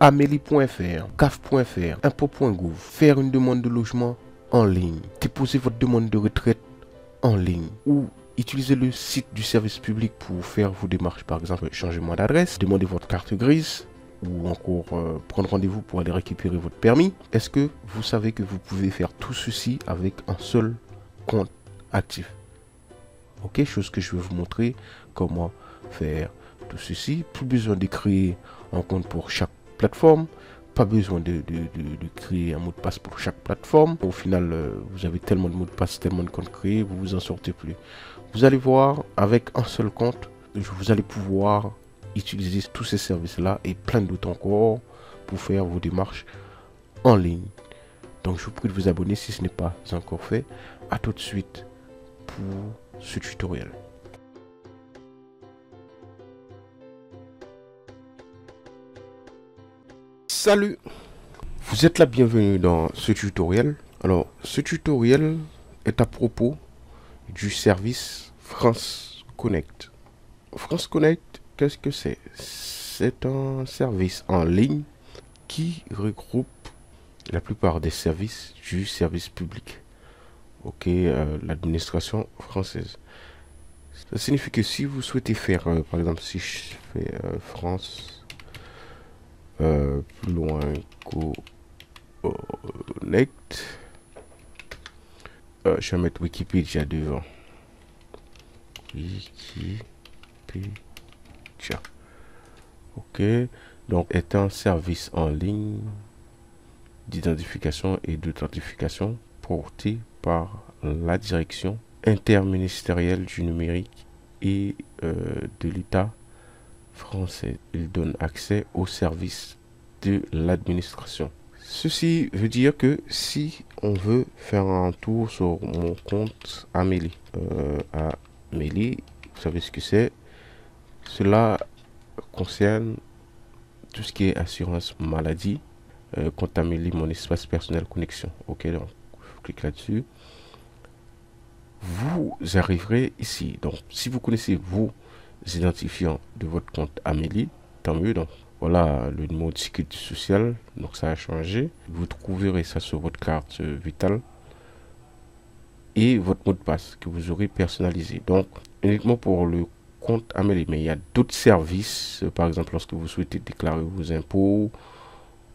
Amélie.fr, CAF.fr, impôt.gouv, faire une demande de logement en ligne, déposer votre demande de retraite en ligne ou utiliser le site du service public pour faire vos démarches, par exemple changement d'adresse, demander votre carte grise ou encore prendre rendez-vous pour aller récupérer votre permis. Est-ce que vous savez que vous pouvez faire tout ceci avec un seul compte actif? Ok, chose que je vais vous montrer comment faire tout ceci. Plus besoin de créer un compte pour chaque plateforme. Pas besoin de créer un mot de passe pour chaque plateforme. Au final, vous avez tellement de mots de passe, tellement de comptes créés, vous vous en sortez plus. Vous allez voir, avec un seul compte, vous allez pouvoir utiliser tous ces services-là et plein d'autres encore pour faire vos démarches en ligne. Donc, je vous prie de vous abonner si ce n'est pas encore fait. À tout de suite pour ce tutoriel. Salut, vous êtes la bienvenue dans ce tutoriel. Alors, ce tutoriel est à propos du service France Connect. France Connect, qu'est-ce que c'est? C'est un service en ligne qui regroupe la plupart des services du service public. Ok, l'administration française. Ça signifie que si vous souhaitez faire, par exemple, si je fais France plus loin Connect, je vais mettre Wikipédia devant. Wikipédia. Ok, donc est un service en ligne d'identification et d'authentification porté par la direction interministérielle du numérique et de l'État français. Il donne accès aux services de l'administration. Ceci veut dire que si on veut faire un tour sur mon compte Amélie, Amélie, vous savez ce que c'est. Cela concerne tout ce qui est assurance maladie. Compte Amélie, mon espace personnel connexion. Ok, donc je clique là-dessus. Vous arriverez ici. Donc, si vous connaissez vos identifiants de votre compte Amélie, tant mieux. Donc, voilà le numéro de sécurité sociale. Donc, ça a changé. Vous trouverez ça sur votre carte vitale et votre mot de passe que vous aurez personnalisé. Donc, uniquement pour le compte Amélie. Mais il y a d'autres services. Par exemple, lorsque vous souhaitez déclarer vos impôts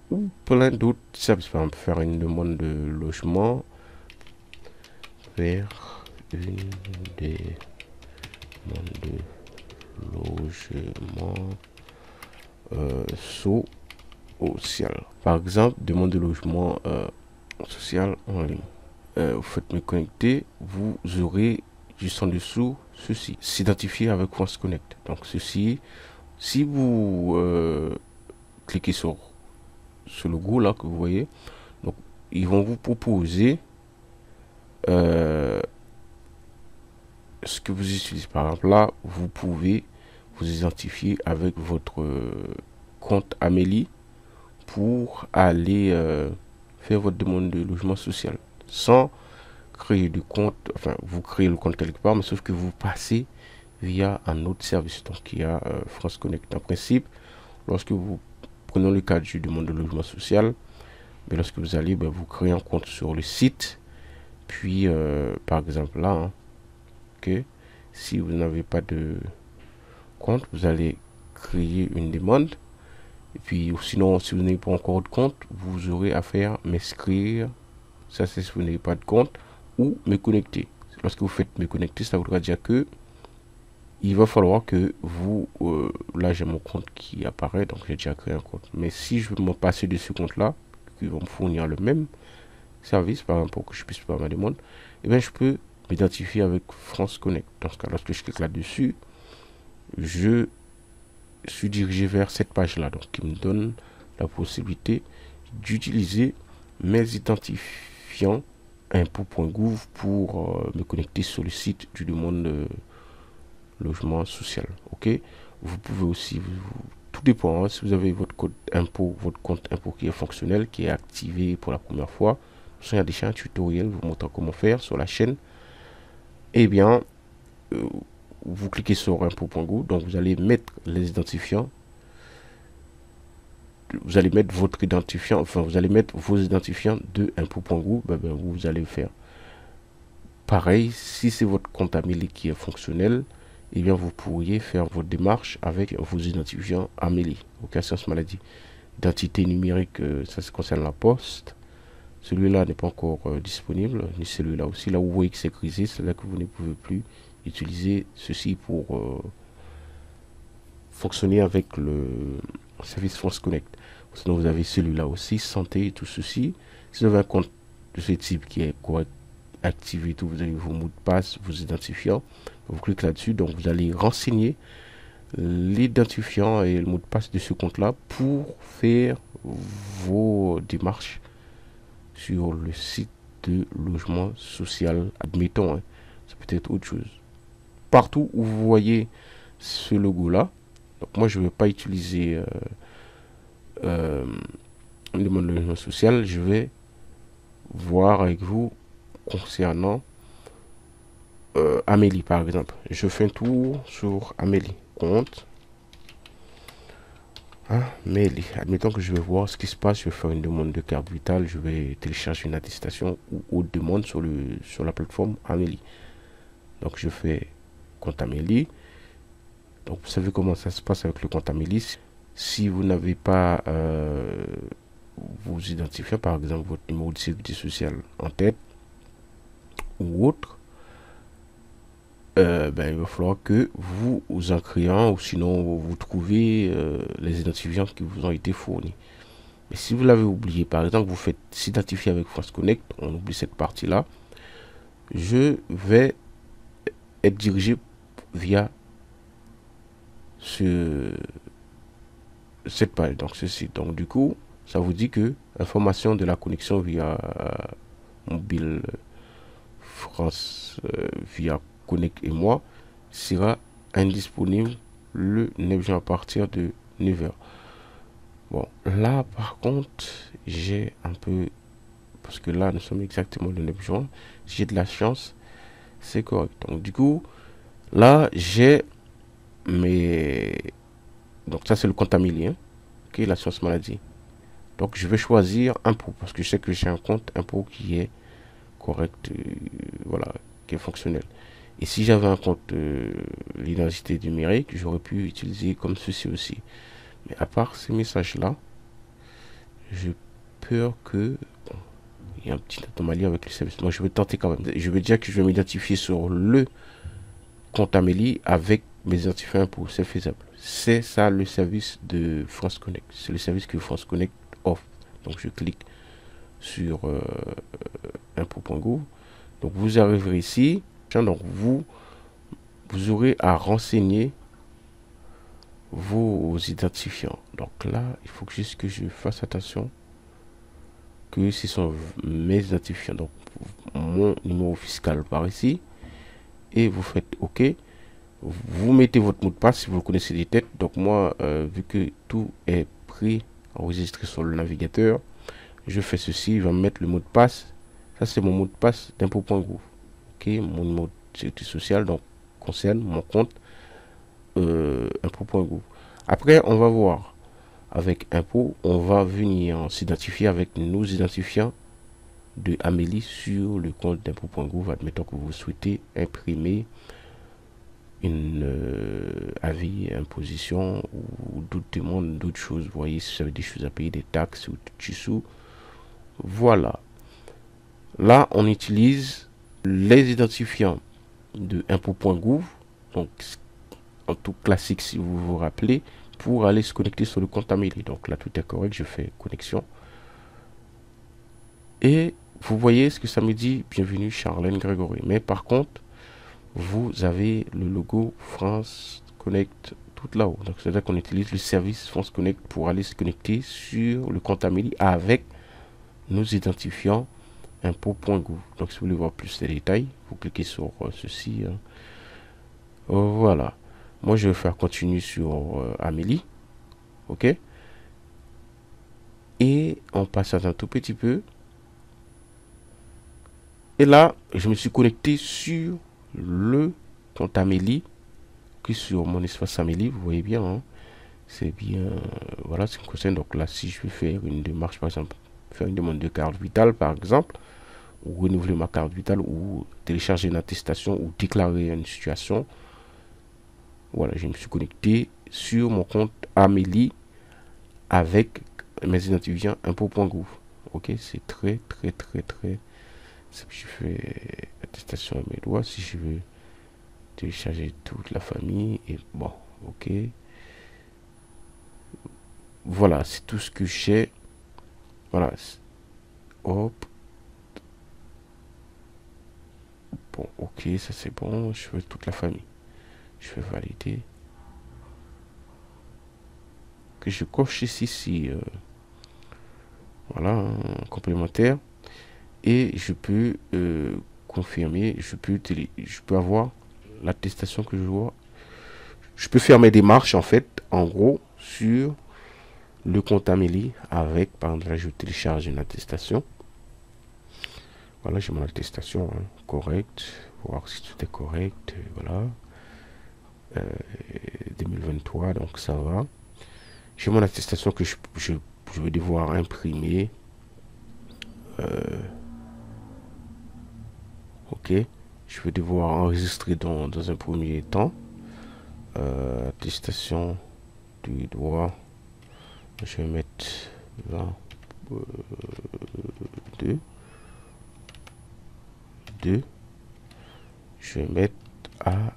ou plein d'autres services. Par exemple, faire une demande de logement vers une demande de logement social. Par exemple, demande de logement social en ligne. Vous faites me connecter, vous aurez juste en dessous ceci, s'identifier avec France Connect. Donc ceci, si vous cliquez sur ce logo là que vous voyez, donc ils vont vous proposer ce que vous utilisez. Par exemple là, vous pouvez vous identifier avec votre compte Amélie pour aller faire votre demande de logement social sans créer de compte. Enfin, vous créez le compte quelque part, mais sauf que vous passez via un autre service. Donc il y a France Connect. En principe, lorsque vous prenons le cas du demande de logement social, mais lorsque vous allez, vous créez un compte sur le site, puis par exemple là, hein, ok, si vous n'avez pas de compte, vous allez créer une demande. Et puis sinon, si vous n'avez pas encore de compte, vous aurez à faire m'inscrire. Ça, c'est si vous n'avez pas de compte, ou me connecter. Lorsque vous faites me connecter, ça voudra dire que il va falloir que vous, là j'ai mon compte qui apparaît, donc j'ai déjà créé un compte. Mais si je veux me passer de ce compte là, qui va me fournir le même service, par exemple pour que je puisse faire ma demande, et bien je peux m'identifier avec France Connect. Dans ce cas, lorsque je clique là-dessus, je suis dirigé vers cette page là, donc qui me donne la possibilité d'utiliser mes identifiants impôt.gouv pour me connecter sur le site du demande de logement social. Ok, vous pouvez aussi tout dépend, hein, si vous avez votre code impôt, votre compte impôt qui est fonctionnel, qui est activé pour la première fois. Il y a déjà un tutoriel vous montrant comment faire sur la chaîne. Eh bien, vous cliquez sur impôt.gouv, donc vous allez mettre les identifiants vous allez mettre votre identifiant, enfin vous allez mettre vos identifiants de impôt.gouv. Vous allez faire pareil. Si c'est votre compte Amélie qui est fonctionnel, et bien vous pourriez faire votre démarche avec vos identifiants Amélie, ok, assurance maladie. Identité numérique, ça concerne la poste. Celui-là n'est pas encore disponible, ni celui-là aussi. Là où vous voyez que c'est grisé, c'est là que vous ne pouvez plus utiliser ceci pour fonctionner avec le service France Connect. Sinon, vous avez celui-là aussi, santé et tout ceci. Si vous avez un compte de ce type qui est correct, activé, tout, vous avez vos mots de passe, vos identifiants. Vous cliquez là-dessus, donc vous allez renseigner l'identifiant et le mot de passe de ce compte-là pour faire vos démarches sur le site de logement social, admettons, hein. Ça peut être autre chose. Partout où vous voyez ce logo-là, donc moi je ne vais pas utiliser une demande de logement social, je vais voir avec vous concernant Amélie par exemple. Je fais un tour sur Amélie, compte Amélie. Admettons que je vais voir ce qui se passe, je vais faire une demande de carte vitale, je vais télécharger une attestation ou autre demande sur la plateforme Amélie. Donc je fais compte Amélie. Donc vous savez comment ça se passe avec le compte Amélie. Si vous n'avez pas vous identifiez par exemple votre numéro de sécurité sociale en tête ou autre, il va falloir que vous en créez un, ou sinon vous trouvez les identifiants qui vous ont été fournis. Mais si vous l'avez oublié, par exemple vous faites s'identifier avec France Connect, on oublie cette partie là, je vais être dirigé via cette page, donc ceci. Donc du coup ça vous dit que information de la connexion via mobile France via Connect et moi sera indisponible le 9 juin à partir de 9h. Bon, là par contre j'ai un peu, parce que là nous sommes exactement le 9 juin, j'ai de la chance, c'est correct. Donc du coup là j'ai mes, donc ça c'est le compte Amélie, hein, ok, l'assurance maladie. Donc je vais choisir impôt parce que je sais que j'ai un compte impôt qui est correct, voilà, qui est fonctionnel. Et si j'avais un compte l'identité numérique, j'aurais pu utiliser comme ceci aussi. Mais à part ces messages là, j'ai peur que bon, il y a un petit anomalie avec le service. Moi je vais tenter quand même. Je vais dire que je vais m'identifier sur le compte Amélie avec mes identifiants impôts. C'est faisable. C'est ça le service de France Connect. C'est le service que France Connect offre. Donc je clique sur impôt.gouv. Donc vous arriverez ici. Donc vous aurez à renseigner vos identifiants. Donc là, il faut juste que je fasse attention que ce sont mes identifiants. Donc mon numéro fiscal par ici. Et vous faites OK. Vous mettez votre mot de passe si vous connaissez des têtes. Donc moi, vu que tout est pris, enregistré sur le navigateur, je fais ceci. Il va me mettre le mot de passe. Ça, c'est mon mot de passe d'impôt.gouv. OK, mon numéro de sécurité sociale, donc concerne mon compte impôt.gouv. Après, on va voir avec impôt, on va venir s'identifier avec nos identifiants de Amélie sur le compte d'impôt.gouv. Admettons que vous souhaitez imprimer une avis, imposition ou d'autres demandes, d'autres choses. Vous voyez, si vous avez des choses à payer, des taxes ou tout sous. Voilà. Là, on utilise les identifiants de impôt.gouv, donc en tout classique si vous vous rappelez, pour aller se connecter sur le compte Amélie. Donc là, tout est correct, je fais connexion. Et vous voyez ce que ça me dit, bienvenue Charlène Grégory. Mais par contre, vous avez le logo France Connect tout là-haut. Donc c'est-à-dire qu'on utilise le service France Connect pour aller se connecter sur le compte Amélie avec nos identifiants impôt.gouv. Donc si vous voulez voir plus de détails, vous cliquez sur ceci. Hein. Voilà. Moi je vais faire continuer sur Amélie. OK. Et on passe un tout petit peu. Et là, je me suis connecté sur le compte Amélie, que sur mon espace Amélie, vous voyez bien. Hein. c'est bien, voilà ce qui me concerne. Donc là, si je veux faire une démarche, par exemple, faire une demande de carte vitale, par exemple, ou renouveler ma carte vitale, ou télécharger une attestation, ou déclarer une situation, voilà, je me suis connecté sur mon compte Amélie avec mes identifiants impôts.gouv. Ok, c'est très. Si je fais attestation à mes droits, si je veux télécharger toute la famille, et bon, ok. Voilà, c'est tout ce que j'ai. Voilà, hop. Bon, ok, ça c'est bon. Je veux toute la famille. Je vais valider. Que je coche ici, voilà, complémentaire. Et je peux confirmer, je peux avoir l'attestation que je vois. Je peux faire mes démarches en fait, en gros, sur le compte Amélie avec, par exemple, là, je télécharge une attestation. Voilà, j'ai mon attestation correcte, voir si tout est correct, voilà. 2023, donc ça va. J'ai mon attestation que je vais devoir imprimer. Ok, je vais devoir enregistrer dans un premier temps. Attestation du droit. Je vais mettre 22. 2. Je vais mettre à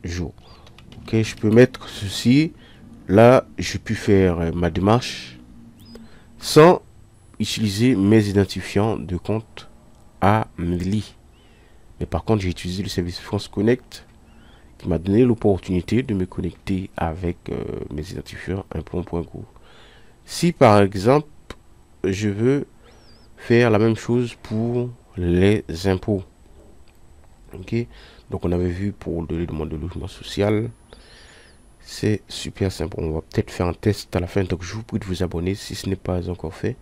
jour. Ok, je peux mettre ceci. Là, je peux faire ma démarche sans utiliser mes identifiants de compte Amélie. Mais par contre, j'ai utilisé le service France Connect qui m'a donné l'opportunité de me connecter avec mes identifiants impôts.gouv. Si par exemple, je veux faire la même chose pour les impôts. Ok, donc on avait vu pour les demandes de logement social. C'est super simple. On va peut-être faire un test à la fin. Donc je vous prie de vous abonner si ce n'est pas encore fait.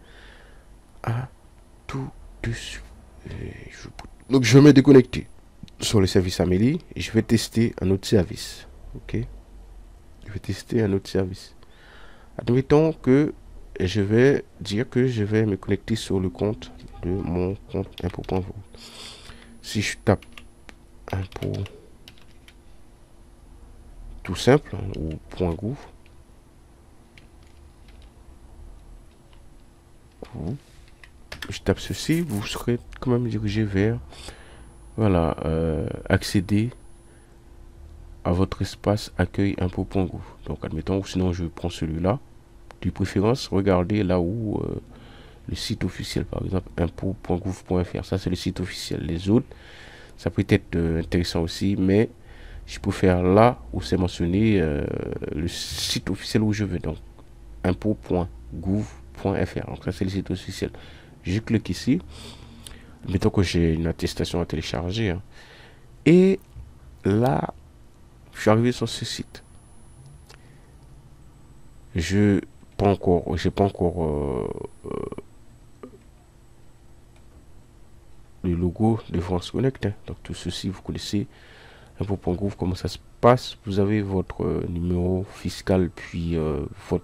À tout de suite. Donc je vais me déconnecter sur le service Amélie et je vais tester un autre service. Ok, je vais tester un autre service. Admettons que je vais dire que je vais me connecter sur le compte de mon compte impôt.gouv. Si je tape impôt tout simple ou .gouv, je tape ceci, vous serez quand même dirigé vers, voilà, accéder à votre espace accueil impôt.gouv. Donc admettons, sinon je prends celui-là. De préférence, regardez là où le site officiel, par exemple impôt.gouv.fr, ça c'est le site officiel. Les autres, ça peut être intéressant aussi, mais je préfère là où c'est mentionné le site officiel où je veux. Donc impôt.gouv.fr. Donc ça c'est le site officiel. Je clique ici. Mettons que j'ai une attestation à télécharger. Hein. Et là, je suis arrivé sur ce site. J'ai pas encore le logo de France Connect. Hein. Donc tout ceci, vous connaissez impôt.gouv, comment ça se passe. Vous avez votre numéro fiscal, puis votre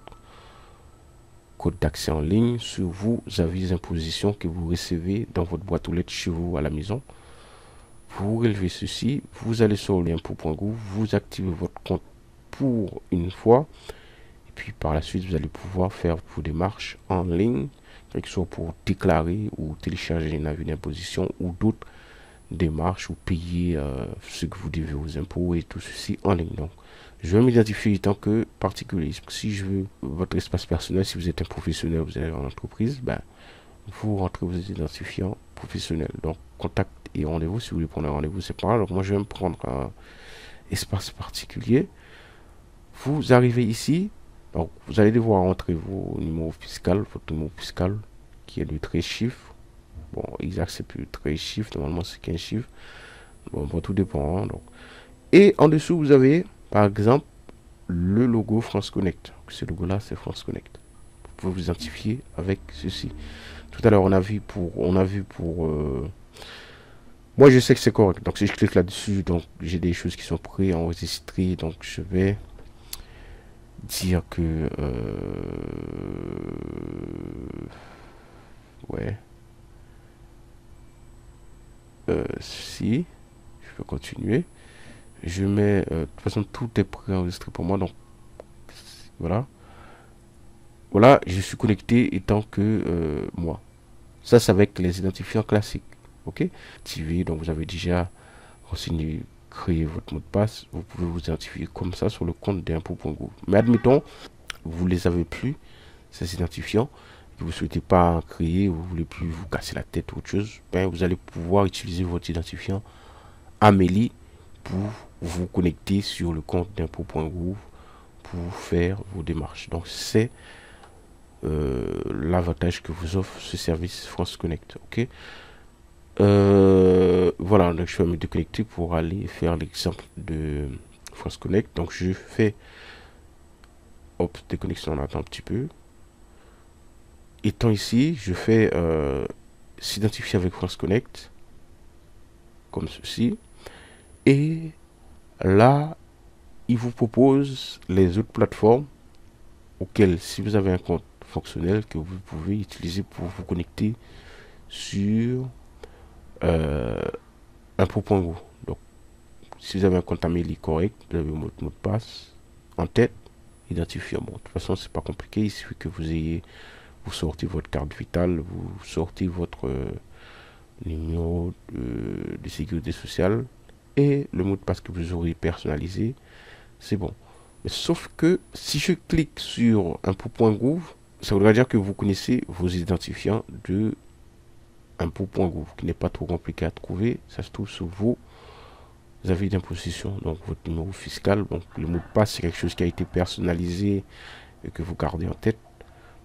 code d'accès en ligne sur vos avis d'imposition que vous recevez dans votre boîte aux lettres chez vous à la maison. Vous relevez ceci, vous allez sur l'impôt.gouv, vous activez votre compte pour une fois, et puis par la suite, vous allez pouvoir faire vos démarches en ligne, que ce soit pour déclarer ou télécharger un avis d'imposition ou d'autres démarches ou payer ce que vous devez aux impôts et tout ceci en ligne. Donc, je vais m'identifier en tant que particulier. Si je veux votre espace personnel, si vous êtes un professionnel, vous êtes en entreprise, ben, vous rentrez vos identifiants professionnels. Donc, contact et rendez-vous. Si vous voulez prendre un rendez-vous, c'est pas grave. Donc, moi, je vais me prendre un espace particulier. Vous arrivez ici. Donc, vous allez devoir entrer vos numéros fiscaux, votre numéro fiscal qui est de 13 chiffres. Bon, exact, c'est plus 13 chiffres. Normalement, c'est 15 chiffres. Bon, tout dépend. Hein, donc. Et en dessous, vous avez, par exemple, le logo France Connect. Ce logo-là, c'est France Connect. Vous pouvez vous identifier avec ceci. Tout à l'heure, on a vu pour moi, je sais que c'est correct. Donc, si je clique là-dessus, donc j'ai des choses qui sont préenregistrées. Donc, je vais dire que ouais, si je peux continuer, je mets de toute façon tout est préenregistré pour moi, donc voilà. Voilà, je suis connecté étant que moi. Ça, c'est avec les identifiants classiques. OK? TV, donc vous avez déjà renseigné, créé votre mot de passe. Vous pouvez vous identifier comme ça sur le compte d'impôt.gouv. Mais admettons, vous ne les avez plus, ces identifiants, que vous ne souhaitez pas créer, vous ne voulez plus vous casser la tête ou autre chose, ben, vous allez pouvoir utiliser votre identifiant Amélie pour vous connecter sur le compte d'impôt.gouv pour faire vos démarches. Donc, c'est l'avantage que vous offre ce service France Connect. Ok. Voilà, donc je vais me déconnecter pour aller faire l'exemple de France Connect. Donc je fais, hop, déconnexion, on attend un petit peu. Étant ici, je fais s'identifier avec France Connect, comme ceci. Et là, il vous propose les autres plateformes auxquelles, si vous avez un compte fonctionnel, que vous pouvez utiliser pour vous connecter sur impôt.gouv. Donc, si vous avez un compte Amélie correct, vous avez votre mot de passe en tête, identifiant. Bon, de toute façon, c'est pas compliqué. Il suffit que vous sortez votre carte vitale, vous sortez votre numéro de sécurité sociale et le mot de passe que vous aurez personnalisé. C'est bon. Mais sauf que si je clique sur impôt.gouv, ça voudra dire que vous connaissez vos identifiants de impôt.gouv, qui n'est pas trop compliqué à trouver. Ça se trouve sur vos avis d'imposition, donc votre numéro fiscal. Donc le mot de passe, c'est quelque chose qui a été personnalisé et que vous gardez en tête.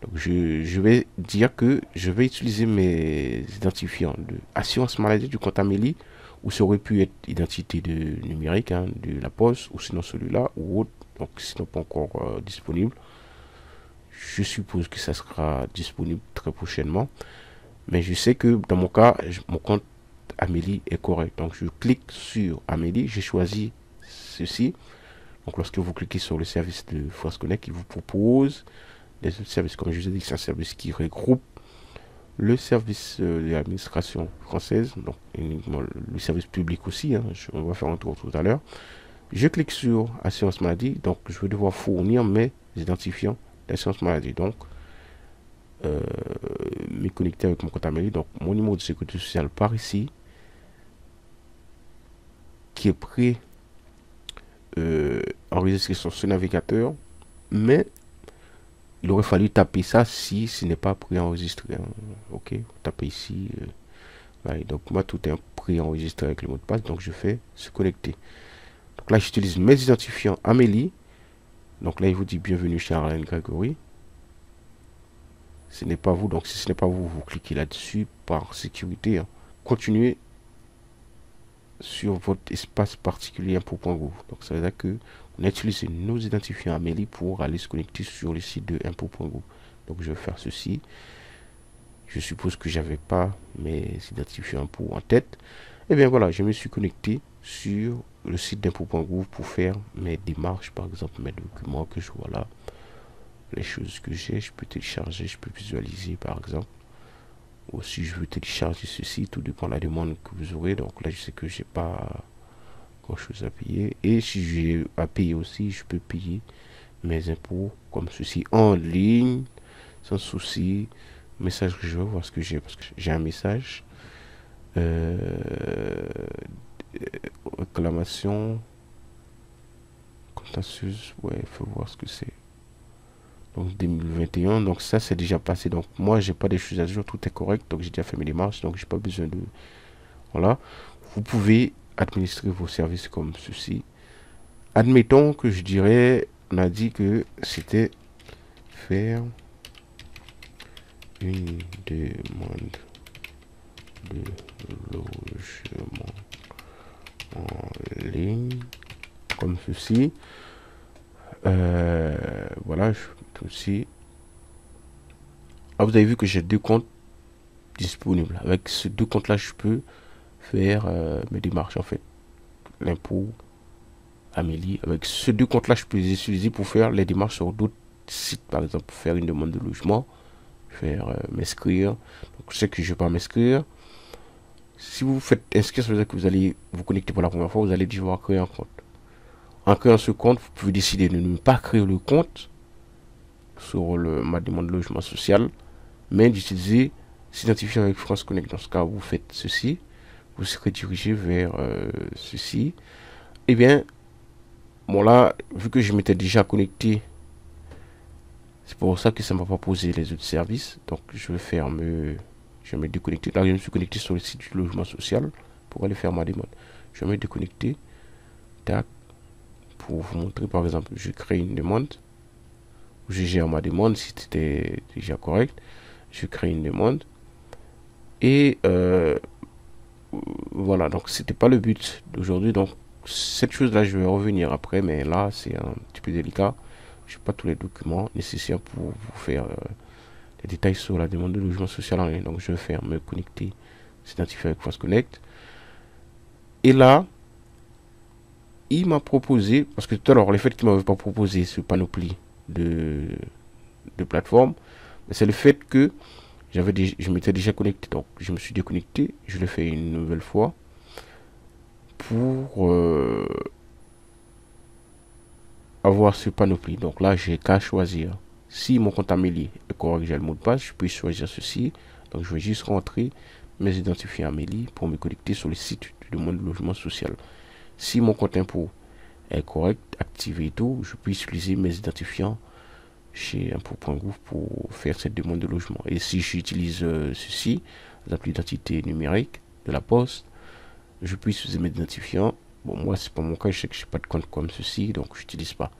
Donc je vais dire que je vais utiliser mes identifiants de assurance maladie du compte Amélie, ou ça aurait pu être identité de numérique, hein, de la poste, ou sinon celui-là, ou autre. Donc sinon pas encore disponible. Je suppose que ça sera disponible très prochainement. Mais je sais que dans mon cas, mon compte Amélie est correct. Donc je clique sur Amélie, j'ai choisi ceci. Donc lorsque vous cliquez sur le service de France Connect, il vous propose des autres services. Comme je vous ai dit, c'est un service qui regroupe le service de l'administration française, donc uniquement le service public aussi, hein, on va faire un tour tout à l'heure. Je clique sur assurance maladie, donc je vais devoir fournir mes identifiants d'assurance maladie. Donc me connecter avec mon compte Amélie, donc mon numéro de sécurité sociale par ici, qui est prêt enregistré sur ce navigateur, mais il aurait fallu taper ça si ce n'est pas préenregistré. Hein. Ok, vous tapez ici. Ouais, donc moi tout est préenregistré avec le mot de passe, donc je fais se connecter. Donc là j'utilise mes identifiants Amélie. Donc là il vous dit bienvenue chez Arlène Grégory. Ce n'est pas vous, donc si ce n'est pas vous, vous cliquez là-dessus par sécurité. Hein. Continuez sur votre espace particulier impôt.gouv. Donc ça veut dire que on utilise nos identifiants Amélie pour aller se connecter sur le site de impôt.gouv. Donc je vais faire ceci. Je suppose que j'avais pas mes identifiants impôts en tête. Et bien voilà, je me suis connecté sur le site d'impôt.gouv pour faire mes démarches, par exemple mes documents que je vois là, les choses que j'ai, je peux télécharger, je peux visualiser par exemple. Ou si je veux télécharger ceci, tout dépend de la demande que vous aurez. Donc là je sais que j'ai pas grand chose à payer. Et si j'ai à payer aussi, je peux payer mes impôts comme ceci en ligne, sans souci. Message que je vais voir ce que j'ai, parce que j'ai un message. Réclamation contentieuse, ouais, il faut voir ce que c'est. Donc 2021, donc ça c'est déjà passé. Donc moi j'ai pas des choses à jour, tout est correct, donc j'ai déjà fait mes démarches, donc j'ai pas besoin de. Voilà. Vous pouvez administrer vos services comme ceci. Admettons que je dirais, on a dit que c'était faire une demande de logement en ligne comme ceci. Voilà, aussi. Ah, vous avez vu que j'ai deux comptes disponibles. Avec ces deux comptes là, je peux faire mes démarches en fait. L'impôt Amélie. Avec ces deux comptes-là, je peux les utiliser pour faire les démarches sur d'autres sites. Par exemple, faire une demande de logement, faire m'inscrire. Donc, je sais que je ne vais pas m'inscrire. Si vous faites inscrire, ça veut dire que vous allez vous connecter pour la première fois, vous allez devoir créer un compte. En créant ce compte, vous pouvez décider de ne pas créer le compte sur ma demande de logement social, mais d'utiliser s'identifier avec France Connect. Dans ce cas, vous faites ceci, vous serez dirigé vers ceci. Et bien, bon là, vu que je m'étais déjà connecté, c'est pour ça que ça ne m'a pas posé les autres services. Donc, je vais je vais me déconnecter. Là, je me suis connecté sur le site du logement social pour aller faire ma demande. Je vais me déconnecter. Tac. Pour vous montrer, par exemple, je crée une demande. Je gère ma demande si c'était déjà correct. Je crée une demande. Et voilà, donc c'était pas le but d'aujourd'hui. Donc, cette chose-là, je vais revenir après, mais là, c'est un petit peu délicat. Je n'ai pas tous les documents nécessaires pour vous faire les détails sur la demande de logement social en ligne. Donc, je vais faire me connecter, s'identifier avec France Connect. Et là, il m'a proposé, parce que tout à l'heure, le fait qu'il ne m'avait pas proposé ce panoplie de plateformes, c'est le fait que je m'étais déjà connecté. Donc, je me suis déconnecté, je l'ai fait une nouvelle fois pour avoir ce panoplie. Donc là, j'ai qu'à choisir. Si mon compte Amélie est correct, j'ai le mot de passe, je peux choisir ceci. Donc, je vais juste rentrer mes identifiants Amélie pour me connecter sur le site de demande de logement social. Si mon compte impôt est correct, activé et tout, je peux utiliser mes identifiants chez impôt.gouv pour faire cette demande de logement. Et si j'utilise ceci, l'appli d'identité numérique de la Poste, je peux utiliser mes identifiants. Bon, moi, c'est pas mon cas, je sais que je n'ai pas de compte comme ceci, donc je n'utilise pas.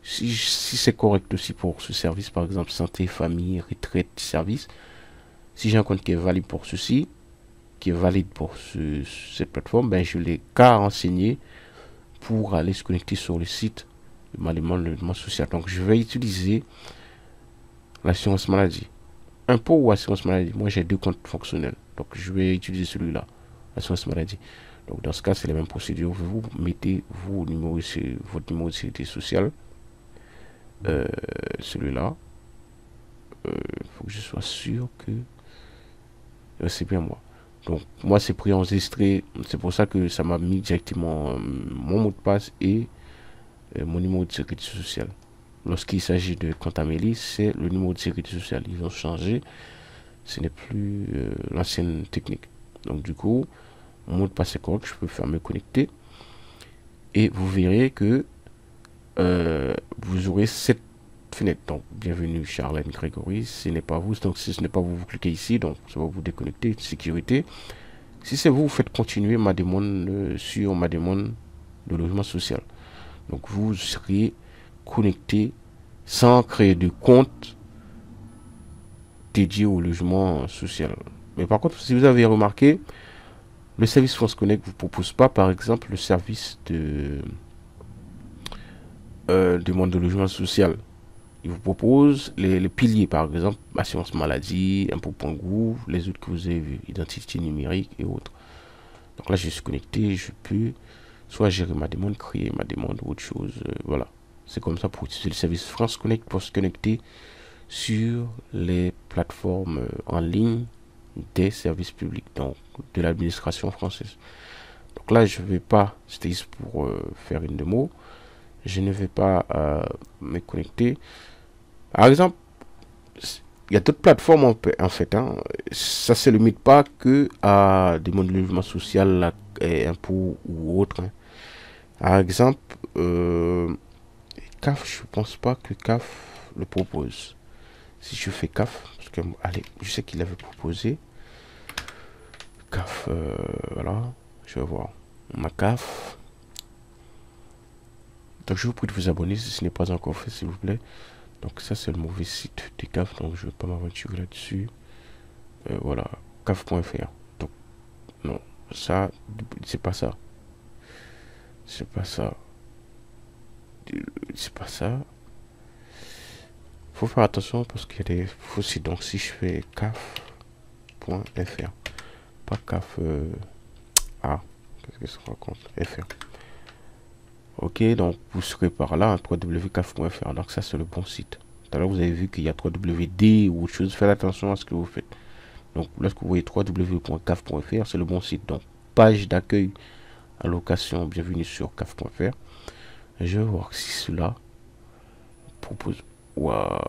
Si c'est correct aussi pour ce service, par exemple santé, famille, retraite, service, si j'ai un compte qui est valide pour ceci, qui est valide pour cette plateforme, ben je l'ai qu'à renseigner pour aller se connecter sur le site de ma demande de logement social. Donc je vais utiliser l'assurance maladie. Impôt ou assurance maladie. Moi j'ai deux comptes fonctionnels. Donc je vais utiliser celui-là, l'assurance maladie. Donc dans ce cas, c'est la même procédure. Vous mettez votre numéro de sécurité sociale. Celui-là. Il faut que je sois sûr que c'est bien moi. Donc moi c'est préenregistré. C'est pour ça que ça m'a mis directement mon mot de passe et mon numéro de sécurité sociale. Lorsqu'il s'agit de compte Amélie, c'est le numéro de sécurité sociale. Ils ont changé. Ce n'est plus l'ancienne technique. Donc du coup, mon mot de passe est correct. Je peux faire me connecter. Et vous verrez que vous aurez cette fenêtre. Donc bienvenue Charlène Grégory. Ce n'est pas vous. Donc si ce n'est pas vous, vous cliquez ici. Donc ça va vous déconnecter. Sécurité. Si c'est vous, vous faites continuer ma demande sur ma demande de logement social. Donc vous serez connecté sans créer de compte dédié au logement social. Mais par contre, si vous avez remarqué, le service France Connect ne vous propose pas, par exemple, le service de demande de logement social. Il vous propose les piliers, par exemple, assurance maladie, impôt.gouv, les autres que vous avez vus, identité numérique et autres. Donc là, je suis connecté, je peux soit gérer ma demande, créer ma demande ou autre chose. Voilà. C'est comme ça pour utiliser le service France Connect pour se connecter sur les plateformes en ligne des services publics, donc de l'administration française. Donc là, je ne vais pas, c'était juste pour faire une démo, je ne vais pas me connecter. Par exemple, il y a d'autres plateformes en fait. Hein. Ça ne se limite pas que à des modes de logement social, impôts ou autres. Hein. Par exemple, CAF, je pense pas que CAF le propose. Si je fais CAF, parce que allez, je sais qu'il avait proposé CAF, voilà, je vais voir ma CAF. Donc je vous prie de vous abonner si ce n'est pas encore fait, s'il vous plaît. Donc ça c'est le mauvais site des CAF, donc je ne vais pas m'aventurer là-dessus. Voilà, CAF.fr. Donc non, ça c'est pas ça. C'est pas ça. C'est pas ça. Faut faire attention parce qu'il y a des faux sites. Donc si je fais CAF.fr, pas CAF qu'est-ce que ça raconte? FR. Ok, donc vous serez par là, www.caf.fr. Donc ça, c'est le bon site. Tout à l'heure, vous avez vu qu'il y a www ou autre chose. Faites attention à ce que vous faites. Donc, lorsque vous voyez www.caf.fr, c'est le bon site. Donc, page d'accueil à location, bienvenue sur caf.fr. Je vais voir si cela propose. Wow,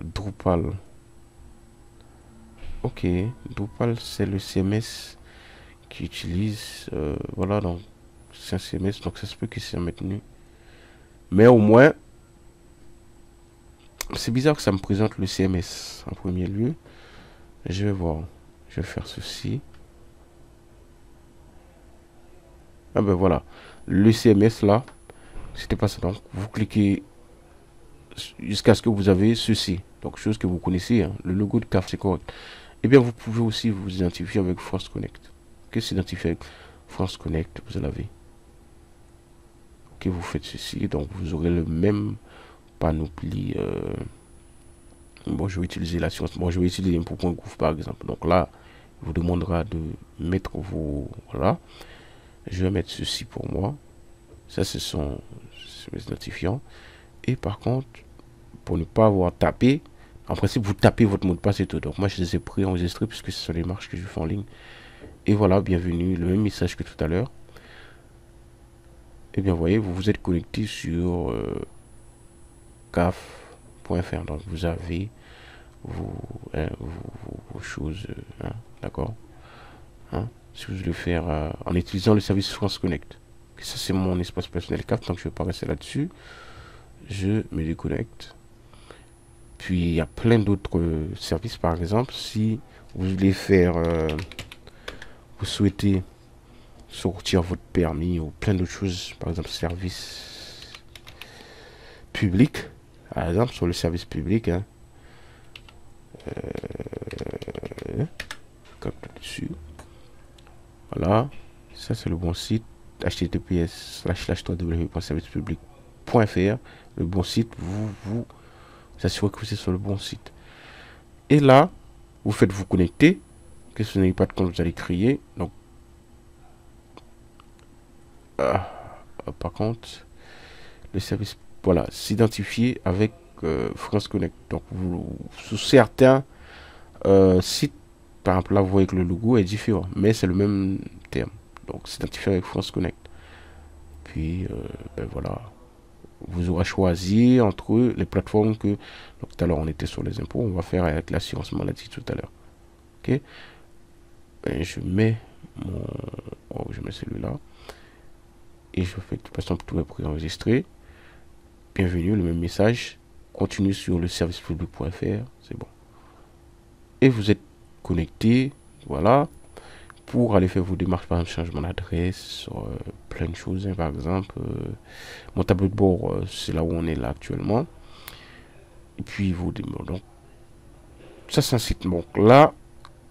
Drupal. Ok, Drupal, c'est le CMS qui utilise. Voilà, donc c'est un CMS, donc ça se peut qu'il soit maintenu. Mais au moins, c'est bizarre que ça me présente le CMS en premier lieu. Je vais voir. Je vais faire ceci. Ah ben voilà. Le CMS là, c'était pas ça. Donc vous cliquez jusqu'à ce que vous avez ceci. Donc chose que vous connaissez. Hein. Le logo de CAF, c'est correct. Et bien vous pouvez aussi vous identifier avec France Connect. Ok, s'identifier avec France Connect, vous l'avez. Ok, vous faites ceci. Donc vous aurez le même panoplie. Bon, je vais utiliser la science. Bon, je vais utiliser impôt.gouv par exemple. Donc là, il vous demandera de mettre vos. Voilà. Je vais mettre ceci pour moi. Ça, ce sont mes identifiants. Et par contre, pour ne pas avoir tapé, en principe, vous tapez votre mot de passe et tout. Donc moi, je les ai préenregistrés puisque ce sont les marches que je fais en ligne. Et voilà, bienvenue. Le même message que tout à l'heure. Et bien, vous voyez, vous vous êtes connecté sur caf.fr. Donc vous avez vos choses. Hein, d'accord, hein, si vous voulez faire en utilisant le service France Connect. Ça, c'est mon espace personnel CAF. Donc je vais pas rester là-dessus. Je me déconnecte. Puis il y a plein d'autres services. Par exemple, si vous voulez faire, vous souhaitez sortir votre permis ou plein d'autres choses, par exemple service public, par exemple sur le service public, hein, comme dessus. Voilà, ça c'est le bon site. https://www.servicepublic.fr, le bon site. Vous assurez que vous êtes sur le bon site. Et là, vous faites vous connecter. Que ce n'est pas de compte, vous allez créer. Donc, par contre, le service, voilà, s'identifier avec France Connect. Donc, sous certains sites, par exemple, là, vous voyez que le logo est différent, mais c'est le même terme. Donc, s'identifier avec France Connect. Puis, ben voilà, vous aurez choisi entre les plateformes que, donc tout à l'heure, on était sur les impôts, on va faire avec l'assurance maladie tout à l'heure. Ok. Et je mets mon, je mets celui-là. Et je fais de toute façon tout est préenregistré. Bienvenue, le même message. Continue sur le servicepublic.fr. C'est bon. Et vous êtes connecté. Voilà. Pour aller faire vos démarches, par exemple, changement d'adresse, plein de choses. Hein, par exemple, mon tableau de bord, c'est là où on est là actuellement. Et puis vos démarches. Donc, ça, c'est un site. Donc là,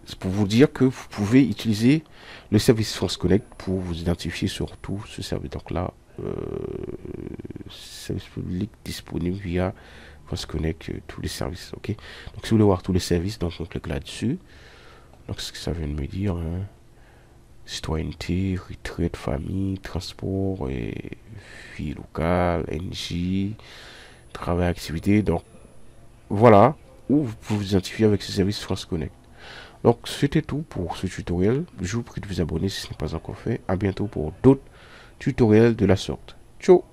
c'est pour vous dire que vous pouvez utiliser le service France Connect pour vous identifier sur tout ce service. Donc là, service public disponible via France Connect, tous les services. Ok. Donc si vous voulez voir tous les services, donc on clique là-dessus. Donc ce que ça vient de me dire, hein, citoyenneté, retraite, famille, transport, et vie locale, NJ, travail, activité. Donc voilà où vous pouvez vous identifier avec ce service France Connect. Donc c'était tout pour ce tutoriel. Je vous prie de vous abonner si ce n'est pas encore fait. À bientôt pour d'autres tutoriels de la sorte. Ciao.